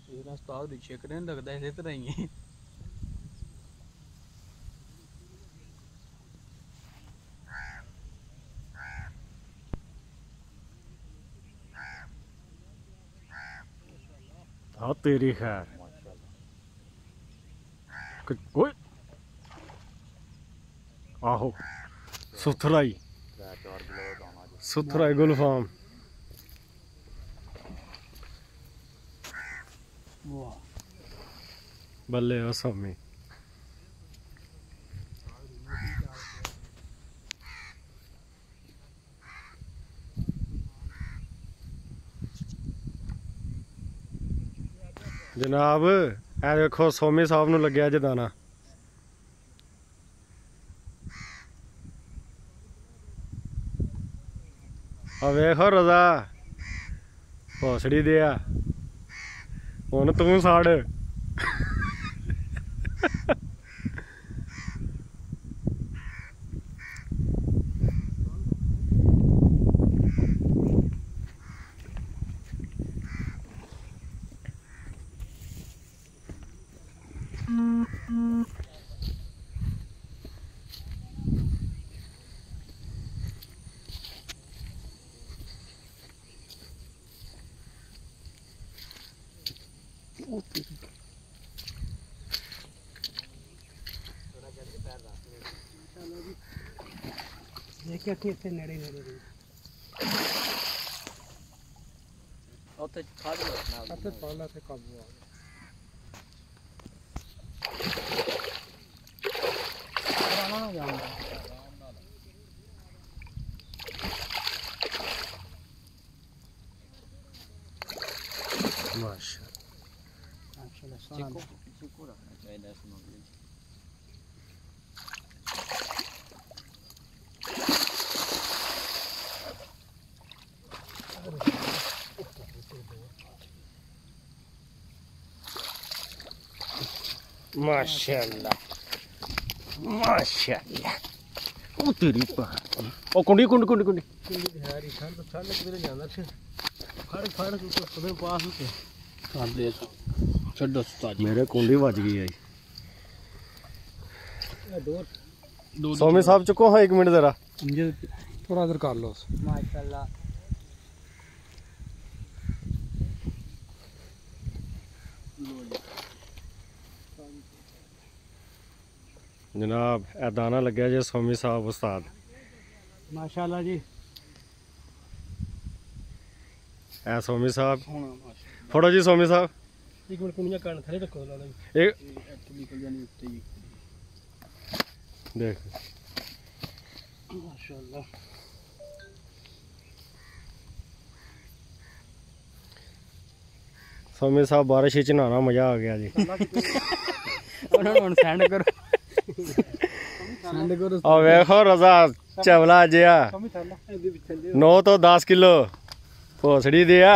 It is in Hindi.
उस्ताद चेक नहीं लगता इस तरह ही है। हाँ तेरी खैर ओए आहो सुथराई गुलफाम बल्ले ओ स्वामी जनाब ए देखो सोमी साहब नूं लग्या जे दाना आ वेखो रजा भोसड़ी दिया हुण तू साड़ देखिए इतने नेड़े नेड़े ओते छाड़ लो ना सबसे पहला से काबू आ गया माशाल्लाह चिको रखना चाहिए इसमें। माशाल्लाह माशाल्लाह ओ तेरी ओ कुंडी कुंडी कुंडी कुंडी हरी खान तो चल के जाना से फड़ फड़ तो तुम्हें पास होते हां दे छड्डो उस्ताद मेरे कुंडी बज गई आई दो स्वामी साहब चुको हाँ 1 मिनट जरा थोड़ा इधर कर लो माशाल्लाह जनाब ए दाना लग्या जे स्वामी साहब उस्ताद माशाल्लाह जी ए स्वामी साहब फड़ो जी स्वामी साहब 1 मिनट कुंडियां कान थले रखो ला एक निकल जानी उत्ते ही देख माशाल्लाह स्वामी साहब बारिश च नहाना मजा आ गया जी उन्होंने सेंड करो सेंड करो आ वेखो रजा चवला जिया 9 तो 10 किलो भोसड़ी दिया